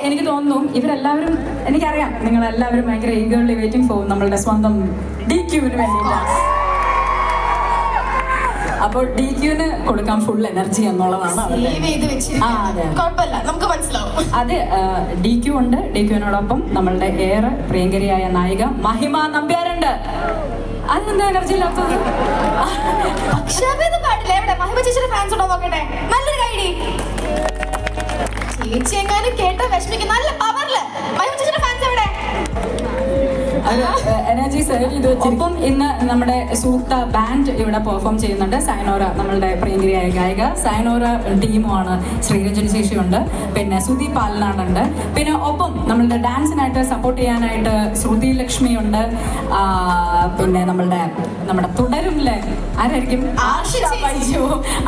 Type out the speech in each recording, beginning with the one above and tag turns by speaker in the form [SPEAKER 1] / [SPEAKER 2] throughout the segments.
[SPEAKER 1] എനിക്ക് തോന്നുന്നു ഇവരെല്ലാവരും, എനിക്കറിയാം നിങ്ങളെല്ലാവരും ഭയങ്കര ഈഗർലി വെയിറ്റിംഗ് ഫോർ നമ്മളുടെ സ്വന്തം DQവിന് വേണ്ടിയിട്ടാണ്. അപ്പോൾ DQവിന് കൊടുക്കാൻ ഫുൾ എനർജി എന്നുള്ളതാണ്. അത് DQ ഉണ്ട്. DQവിനോടൊപ്പം നമ്മളുടെ ഏറെ പ്രിയങ്കരിയായ നായിക മഹിമ നമ്പ്യാരുണ്ട്. അതെന്താ എനർജി ഇല്ലാത്തത്?
[SPEAKER 2] ചേച്ചി എങ്ങാനും കേട്ടോ വിഷമിക്കും. നല്ല പവറില് മഹിമ ചേച്ചിയുടെ ഫാൻസ് എവിടെ?
[SPEAKER 1] എനർജി സേവ് ചെയ്ത് വെച്ചിരിക്കും. ഇന്ന് നമ്മുടെ സൂക്ത ബാൻഡ് ഇവിടെ പെർഫോം ചെയ്യുന്നുണ്ട്. സൈനോര നമ്മളുടെ പ്രിയങ്കരിയായ ഗായിക, സൈനോര ടീമുമാണ്. ശ്രീരഞ്ജനി ശേഷിയുണ്ട്, പിന്നെ സുധി പാലനാടുണ്ട്, പിന്നെ ഒപ്പം നമ്മളുടെ ഡാൻസിനായിട്ട് സപ്പോർട്ട് ചെയ്യാനായിട്ട് ശ്രുതി ലക്ഷ്മി ഉണ്ട്, പിന്നെ നമ്മുടെ തുടരുമില്ലേ ആരായിരിക്കും,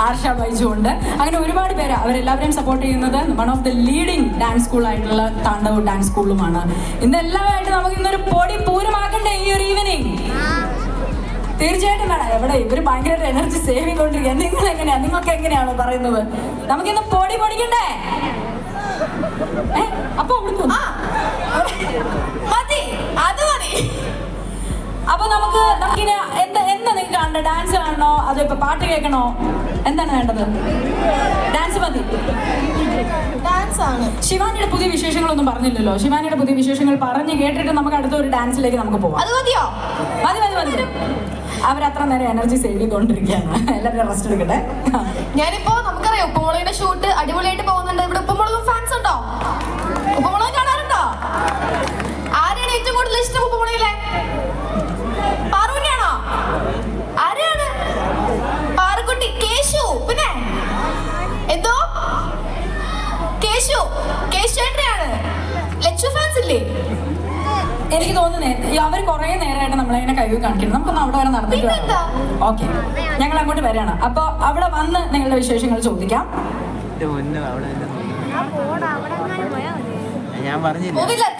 [SPEAKER 1] ആർഷ ബൈജു ഉണ്ട്. അങ്ങനെ ഒരുപാട് പേര്, അവരെല്ലാവരെയും സപ്പോർട്ട് ചെയ്യുന്നത് one of the leading dance school ആയിട്ടുള്ള താണ്ഡവ് ഡാൻസ് സ്കൂളുമാണ്. ഇന്നെല്ലാമായിട്ട് നമുക്ക് ഇന്നൊരു പൊടി പൂരമാക്കണ്ടേ ഈ ഒരു ഈവനിങ്? തീർച്ചയായിട്ടും വേണം. എവിടെ ഇവര് ഭയങ്കര എനർജി സേവ് ചെയ്തുകൊണ്ടിരിക്കുക. നിങ്ങൾക്ക് എങ്ങനെയാണോ പറയുന്നത്? നമുക്കിന്ന് പൊടി പൊടിക്കണ്ടേ? അപ്പൊ അപ്പൊ നമുക്കിനി എന്താ നിങ്ങൾക്ക് കാണണ്ടേ? ഡാൻസ് കാണണോ അതോ ഇപ്പൊ പാട്ട് കേൾക്കണോ? എന്താണ് വേണ്ടത്? ഡാൻസ് മതി. ശിവാനിയുടെ പുതിയ വിശേഷങ്ങളൊന്നും പറഞ്ഞില്ലല്ലോ. ശിവാനിയുടെ പുതിയ വിശേഷങ്ങൾ പറഞ്ഞു കേട്ടിട്ട് നമുക്ക് അടുത്തൊരു ഡാൻസിലേക്ക് നമുക്ക് പോവാം. മതി. അവരത്ര നേരം എനർജി സേവ് ചെയ്തുകൊണ്ടിരിക്കുകയാണ്. എല്ലാവരും റെസ്റ്റ് എടുക്കട്ടെ.
[SPEAKER 2] ഞാനിപ്പോ നമുക്കറിയാം ഉപ്പുമുളകിന്റെ ഷൂട്ട് അടിപൊളിയായിട്ട് പോകുന്നുണ്ട്. ഇവിടെ ഉപ്പുമുളകും ഫാൻസ് ഉണ്ടോ? ഉപ്പുമുളക് കാണാറുണ്ടോ? ആരെയാണ് ഏറ്റവും കൂടുതൽ ഇഷ്ടം ഉപ്പുമുളകിലെ? പാറുവിനെയാണോ? ആരെയാണ്? പാറുക്കുട്ടി, കേശു, പിന്നെ എന്തോ കേശുവേട്ടനെയാണ്. ലച്ചു ഫാൻസ് ഇല്ലേ?
[SPEAKER 1] എനിക്ക് തോന്നുന്നേ അവർ കുറെ നേരമായിട്ട് നമ്മളിങ്ങനെ കഴിവ് കാണിക്കണം. നമുക്കൊന്ന് അവിടെ വരെ നടന്നിട്ട് വേണം. ഓക്കെ, ഞങ്ങൾ അങ്ങോട്ട് വരികയാണ്. അപ്പൊ അവിടെ വന്ന് നിങ്ങളുടെ വിശേഷങ്ങൾ ചോദിക്കാം.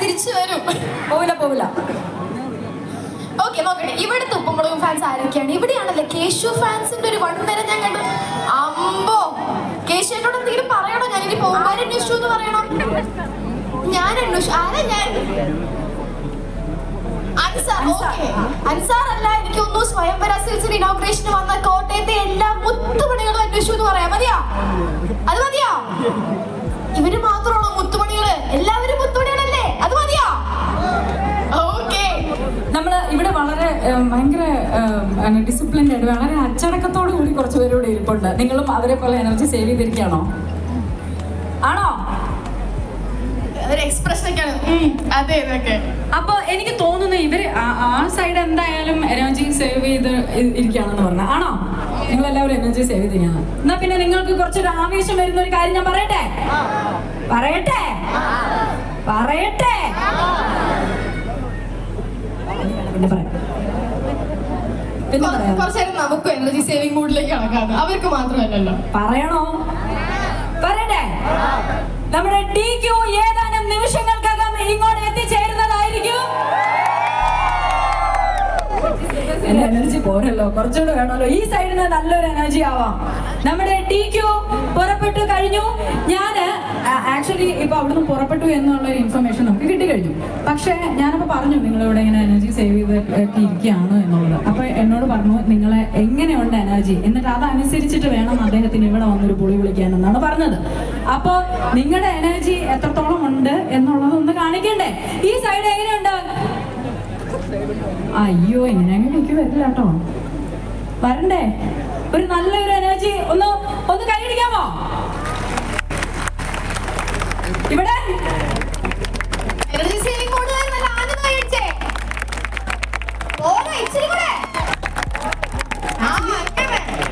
[SPEAKER 2] തിരിച്ചു വരും.
[SPEAKER 1] പോവില്ല.
[SPEAKER 2] ഓക്കെ, നോക്കട്ടെ. ഇവിടുത്തെ ഉപ്പുമുളകും ഫാൻസ് ആരൊക്കെയാണ്? ഇവിടെയാണല്ലേ കേശു ഫാൻസിന്റെ ഒരു വൺനേരം ഞാൻ കണ്ടു. അമ്പോ, കേശുവിനോട് എന്തെങ്കിലും പറയണോ? ഞാനിനി പോകുമ്പോൾ അന്വേഷിച്ചു എന്ന് പറയണം. ഞാൻ അന്വേഷിച്ചു. ആരാ ഞാൻ? അൻസാർ അല്ല, എനിക്കൊന്നു സ്വയംവര സിൽസിന്റെ ഇനോഗ്രേഷന് വന്ന കോട്ടയത്തെ എല്ലാ മുത്തുമണികളും അന്വേഷിച്ചു എന്ന് പറയാം. മതിയാ? അത് മതിയാ? ഇവര് മാത്രമാണോ മുത്തുമണികള്? എല്ലാവരും മുത്തുമണികളല്ലേ? അത് മതിയാ? ഓക്കെ.
[SPEAKER 1] നമ്മള് ഇവിടെ വളരെ ഭയങ്കര ഡിസിപ്ലിൻഡ് ആയിട്ട് വളരെ അച്ചടക്കത്തോടു കൂടി കുറച്ച് പേരോട് ഇരിപ്പുണ്ട്. നിങ്ങളും അവരെ പോലെ എനർജി സേവ് ചെയ്തിരിക്കുകയാണോ? ആണോ? അപ്പൊ എനിക്ക് തോന്നുന്നു ഇവര് ആ സൈഡ് എന്തായാലും എനർജി സേവ് ചെയ്ത് ഇരിക്കുകയാണെന്ന് പറഞ്ഞ ആണോ? നിങ്ങൾ എല്ലാവരും എനർജി സേവ് ചെയ്തിരിക്കുകയാണ്. എന്നാ പിന്നെ നിങ്ങൾക്ക് കുറച്ചൊരു ആവേശം വരുന്ന ഒരു കാര്യം ഞാൻ പറയട്ടെ.
[SPEAKER 2] നമുക്ക് എനർജി സേവിംഗ് മൂഡിലേക്ക് കണക്കാണ്. അവർക്ക് മാത്രമല്ലല്ലോ.
[SPEAKER 1] പറയണോ? പറയട്ടെ. നമ്മുടെ DQ ഏതാനും നിമിഷങ്ങൾക്കകം ഇങ്ങോട്ട് എത്തിച്ചേരുന്നതായിരിക്കും. എനർജി പോരല്ലോ, കുറച്ചുകൂടെ വേണമല്ലോ. ഈ സൈഡിന് നല്ലൊരു എനർജി ആവാം. നമ്മുടെ DQ പുറപ്പെട്ടു കഴിഞ്ഞു. ഞാന് ആക്ച്വലി ഇപ്പൊ അവിടുന്ന് പുറപ്പെട്ടു എന്നുള്ള ഒരു ഇൻഫർമേഷൻ നമുക്ക് കിട്ടിക്കഴിഞ്ഞു. പക്ഷെ ഞാനപ്പോ പറഞ്ഞു നിങ്ങളിവിടെ ഇങ്ങനെ എനർജി സേവ് ചെയ്തൊക്കെ ഇരിക്കുകയാണ് എന്നുള്ളത്. അപ്പൊ എന്നോട് പറഞ്ഞു നിങ്ങളെ എങ്ങനെയുണ്ട് എനർജി, എന്നിട്ട് അതനുസരിച്ചിട്ട് വേണം അദ്ദേഹത്തിന് ഇവിടെ വന്നൊരു പൊളി വിളിക്കാൻ എന്നാണ് പറഞ്ഞത്. അപ്പൊ നിങ്ങളുടെ എനർജി എത്രത്തോളം ഉണ്ട് എന്നുള്ളത് ഒന്ന് കാണിക്കണ്ടേ? ഈ സൈഡ് എങ്ങനെയുണ്ട്? അയ്യോ, ഇങ്ങനെ എനിക്ക് വരില്ല കേട്ടോ. വരണ്ടേ? ഒരു നല്ലൊരു എനർജി ഒന്ന് കൈയടിക്കാമോ? ഇവിടെ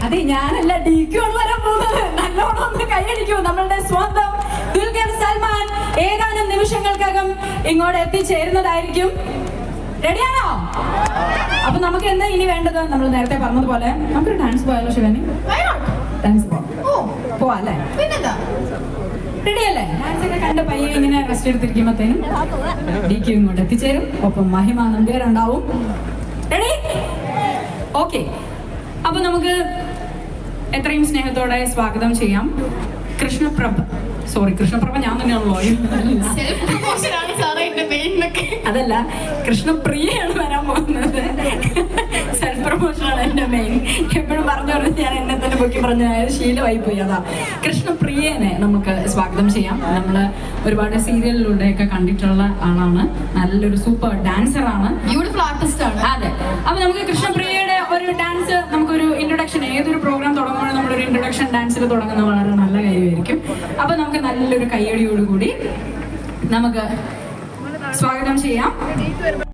[SPEAKER 1] അതെ, ഞാനല്ല DQ ആണ് വരാൻ പോകുന്നത്. നല്ലോണം ഒന്ന് കൈയടിക്കൂ. നമ്മളുടെ സ്വന്തം ദുൽഖർ സൽമാൻ ഏതാനും നിമിഷങ്ങൾക്കകം ഇങ്ങോട്ട് എത്തിച്ചേരുന്നതായിരിക്കും. റെഡിയാണോ? അപ്പൊ നമുക്ക് എന്താ ഇനി വേണ്ടത്? നമ്മൾ നേരത്തെ പറഞ്ഞതുപോലെ നമുക്കൊരു ഡാൻസ് പോയാലോ? ശിവാനി, ഡാൻസ് പോവാല്ലേ? റെഡിയല്ലേ? ഡാൻസ് ഒക്കെ കണ്ട് പയ്യെ ഇങ്ങനെ റെസ്റ്റ് എടുത്തിരിക്കുമ്പോഴത്തേനും DQ ഇങ്ങോട്ട് എത്തിച്ചേരും. ഒപ്പം മഹിമ നമ്പ്യാരുണ്ടാവും. റെഡി? ഓക്കെ. അപ്പൊ നമുക്ക് എത്രയും സ്നേഹത്തോടെ സ്വാഗതം ചെയ്യാം കൃഷ്ണപ്രഭ സോറി കൃഷ്ണപ്രഭ ഞാൻ തന്നെയാണല്ലോ.
[SPEAKER 2] സെൽഫ് പ്രൊമോഷനാണ് സാറേ എന്റെ മെയിനൊക്കെ.
[SPEAKER 1] അതല്ല, കൃഷ്ണപ്രിയയാണ് വരാൻ പോകുന്നത്. സെൽഫ് പ്രൊമോഷനാണ് എൻ്റെ മെയിൻ. എപ്പോഴും പറഞ്ഞു പറഞ്ഞ് ഞാൻ എന്നെ തന്നെ പൊക്കി പറഞ്ഞ ശീലമായി പോയി. അതാ കൃഷ്ണപ്രിയനെ നമുക്ക് സ്വാഗതം ചെയ്യാം. നമ്മൾ ഒരുപാട് സീരിയലിലൂടെയൊക്കെ കണ്ടിട്ടുള്ള ആളാണ്. നല്ലൊരു സൂപ്പർ ഡാൻസറാണ്,
[SPEAKER 2] ബ്യൂട്ടിഫുൾ ആർട്ടിസ്റ്റ് ആണ്.
[SPEAKER 1] അതെ. അപ്പൊ നമുക്ക് കൃഷ്ണപ്രിയയുടെ ഒരു ഡാൻസ്, നമുക്കൊരു ഇൻട്രൊഡക്ഷൻ, ഏതൊരു പ്രോഗ്രാം തുടങ്ങുമ്പോൾ നമ്മളൊരു ഇൻട്രൊഡക്ഷൻ ഡാൻസിൽ തുടങ്ങുന്നത് വളരെ നല്ല കാര്യമായിരിക്കും. അപ്പൊ നമുക്ക് നല്ലൊരു കയ്യടിയോടുകൂടി നമുക്ക് സ്വാഗതം ചെയ്യാം.